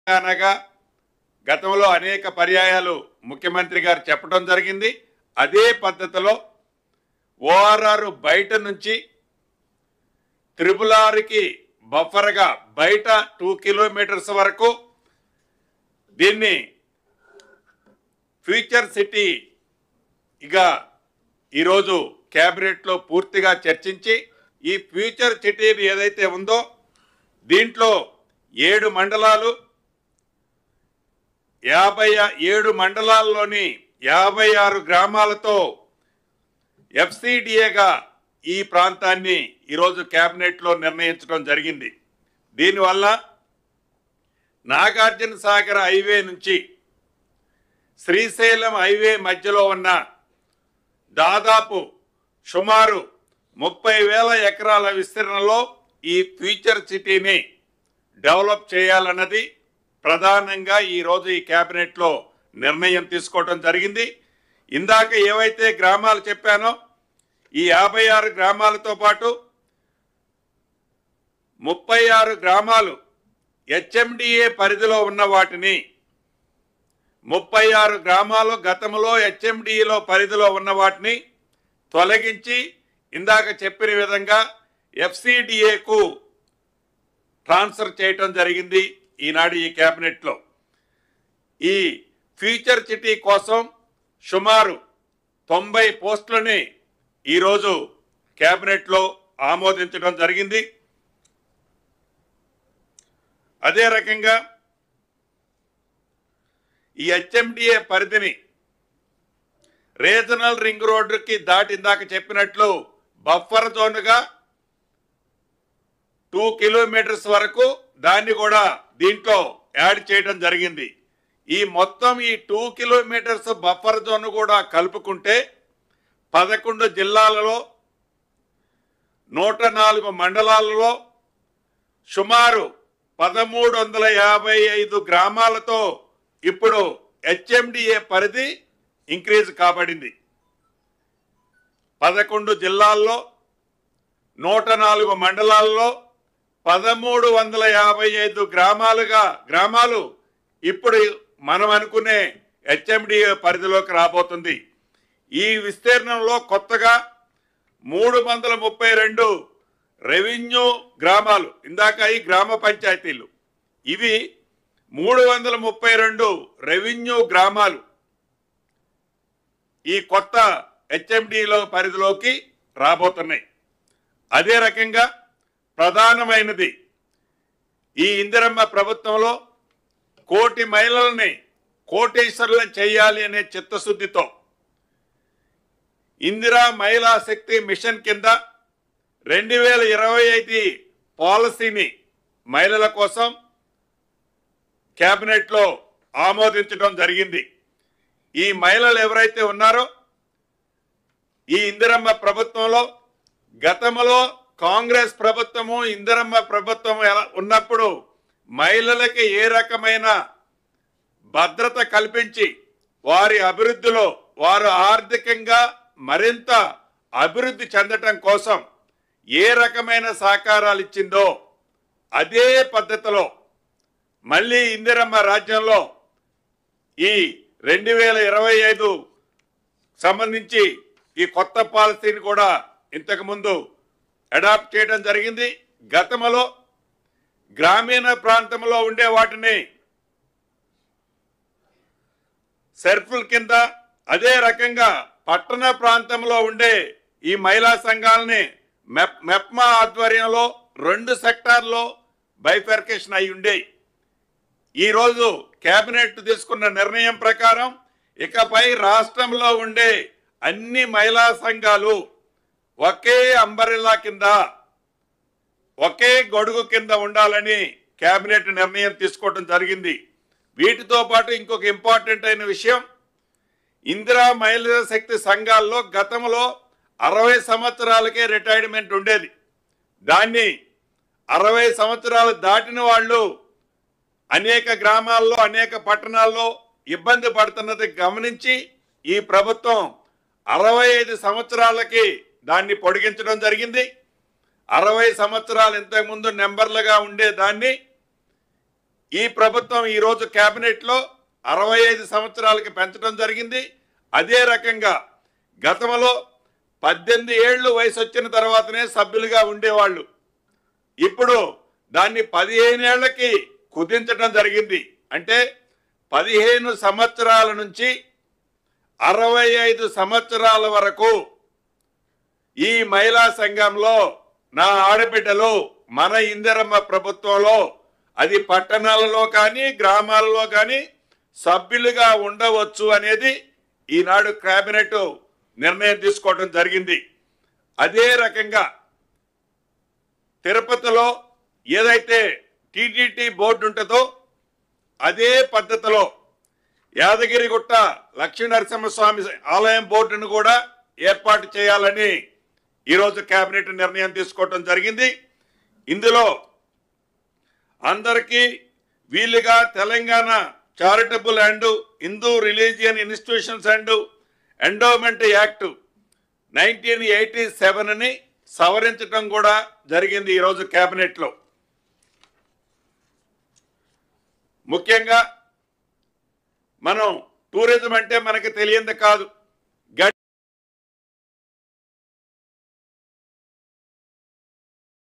అనగా గతంలో అనేక పర్యాయాలు ముఖ్యమంత్రి గారు చెప్పడం జరిగింది. అదే పద్ధతిలో ఓఆర్ఆర్ బయట నుంచి త్రిపులార్కి బఫర్గా బయట 2 కిలోమీటర్స్ వరకు దీన్ని ఫ్యూచర్ సిటీగా ఈరోజు క్యాబినెట్లో పూర్తిగా చర్చించి ఈ ఫ్యూచర్ సిటీ ఏదైతే ఉందో దీంట్లో 7 మండలాలు 57 మండలాల్లోని 56 గ్రామాలతో ఎఫ్సిడిఏగా ఈ ప్రాంతాన్ని ఈరోజు క్యాబినెట్లో నిర్ణయించడం జరిగింది. దీనివల్ల నాగార్జున సాగర్ హైవే నుంచి శ్రీశైలం హైవే మధ్యలో ఉన్న దాదాపు సుమారు 30,000 ఎకరాల విస్తీర్ణంలో ఈ ఫ్యూచర్ సిటీని డెవలప్ చేయాలన్నది ప్రధానంగా ఈరోజు ఈ క్యాబినెట్లో నిర్ణయం తీసుకోవడం జరిగింది. ఇందాక ఏవైతే గ్రామాలు చెప్పానో ఈ 56 గ్రామాలతో పాటు 36 గ్రామాలు హెచ్ఎండిఏ పరిధిలో ఉన్న వాటిని 36 గ్రామాలు గతంలో హెచ్ఎండిఏలో పరిధిలో ఉన్న వాటిని తొలగించి ఇందాక చెప్పిన విధంగా ఎఫ్సిడిఏకు ట్రాన్స్ఫర్ చేయటం జరిగింది. ఈనాడు ఈ క్యాబినెట్లో ఈ ఫ్యూచర్ సిటీ కోసం సుమారు 90 పోస్టులని ఈరోజు క్యాబినెట్లో ఆమోదించడం జరిగింది. అదే రకంగా ఈ హెచ్ఎండిఏ పరిధిని రీజనల్ రింగ్ రోడ్డుకి దాటి ఇందాక చెప్పినట్లు బఫర్ జోన్గా 2 కిలోమీటర్స్ వరకు దాన్ని కూడా దీంట్లో యాడ్ చేయడం జరిగింది. ఈ మొత్తం ఈ 2 కిలోమీటర్స్ బఫర్ జోన్ కూడా కలుపుకుంటే 11 జిల్లాలలో 104 మండలాలలో సుమారు 1355 గ్రామాలతో ఇప్పుడు హెచ్ఎండిఏ పరిధి ఇంక్రీజ్ కాబడింది. 11 జిల్లాల్లో 104 మండలాల్లో 1355 గ్రామాలు ఇప్పుడు మనం అనుకునే హెచ్ఎండిఏ పరిధిలోకి రాబోతుంది. ఈ విస్తీర్ణంలో కొత్తగా 332 రెవెన్యూ గ్రామాలు, ఇందాక ఈ గ్రామ పంచాయతీలు, ఇవి 332 రెవెన్యూ గ్రామాలు ఈ కొత్త హెచ్ఎండిలో పరిధిలోకి రాబోతున్నాయి. అదే రకంగా ప్రధానమైనది ఈ ఇందిరమ్మ ప్రభుత్వంలో 1 కోటి మహిళల్ని కోటీశ్వరులను చేయాలి అనే చిత్తశుద్ధితో ఇందిరా మహిళా శక్తి మిషన్ కింద 2025 పాలసీని మహిళల కోసం క్యాబినెట్లో ఆమోదించడం జరిగింది. ఈ మహిళలు ఎవరైతే ఉన్నారో ఈ ఇందిరమ్మ ప్రభుత్వంలో గతంలో కాంగ్రెస్ ప్రభుత్వము ఇందిరమ్మ ప్రభుత్వం ఉన్నప్పుడు మహిళలకి ఏ రకమైన భద్రత కల్పించి వారి అభివృద్ధిలో వారు ఆర్థికంగా మరింత అభివృద్ధి చెందటం కోసం ఏ రకమైన సహకారాలు ఇచ్చిందో అదే పద్ధతిలో మళ్ళీ ఇందిరమ్మ రాజ్యంలో ఈ 2025 సంబంధించి ఈ కొత్త పాలసీని కూడా ఇంతకుముందు అడాప్ట్ చేయడం జరిగింది. గతంలో గ్రామీణ ప్రాంతంలో ఉండే వాటిని సెర్ఫ్ల కింద, అదే రకంగా పట్టణ ప్రాంతంలో ఉండే ఈ మహిళా సంఘాలని మెప్మా ఆధ్వర్యంలో 2 సెక్టార్లో బైఫర్కేషన్ అయి ఉండేవి. ఈరోజు కేబినెట్ తీసుకున్న నిర్ణయం ప్రకారం ఇకపై రాష్ట్రంలో ఉండే అన్ని మహిళా సంఘాలు ఒకే అంబరిల్లా కింద, ఒకే గొడుగు కింద ఉండాలని కేబినెట్ నిర్ణయం తీసుకోవడం జరిగింది. వీటితో పాటు ఇంకొక ఇంపార్టెంట్ అయిన విషయం, ఇందిరా మహిళా శక్తి సంఘాల్లో గతంలో 60 సంవత్సరాలకే రిటైర్మెంట్ ఉండేది. దాన్ని 60 సంవత్సరాలు దాటిన వాళ్ళు అనేక గ్రామాల్లో అనేక పట్టణాల్లో ఇబ్బంది పడుతున్నది గమనించి ఈ ప్రభుత్వం 65 సంవత్సరాలకి దాన్ని పొడిగించడం జరిగింది. 60 సంవత్సరాలు ఇంతకుముందు నెంబర్లుగా ఉండే దాన్ని ఈ ప్రభుత్వం ఈరోజు కేబినెట్లో 65 సంవత్సరాలకి పెంచడం జరిగింది. అదే రకంగా గతంలో 18 ఏళ్ళు వయసు వచ్చిన తర్వాతనే సభ్యులుగా ఉండేవాళ్ళు. ఇప్పుడు దాన్ని 15 ఏళ్లకి కుదించడం జరిగింది. అంటే 15 సంవత్సరాల నుంచి 65 సంవత్సరాల వరకు ఈ మహిళా సంఘంలో నా ఆడబిడ్డలు మన ఇందిరమ్మ ప్రభుత్వంలో అది పట్టణాలలో కానీ గ్రామాలలో కానీ సభ్యులుగా ఉండవచ్చు అనేది ఈనాడు కేబినెట్ నిర్ణయం తీసుకోవడం జరిగింది. అదే రకంగా తిరుపతిలో ఏదైతే టీటీడీ బోర్డు ఉంటుందో అదే పద్ధతిలో యాదగిరిగుట్ట లక్ష్మీనరసింహస్వామి ఆలయం బోర్డును కూడా ఏర్పాటు చేయాలని ఈరోజు కేబినెట్ నిర్ణయం తీసుకోవడం జరిగింది. ఇందులో అందరికీ వీలుగా Telangana charitable and Hindu religion institutions and endowment act 1987ని సవరించడం కూడా జరిగింది ఈరోజు కేబినెట్లో. ముఖ్యంగా మనం టూరిజం అంటే మనకి తెలియంది కాదు.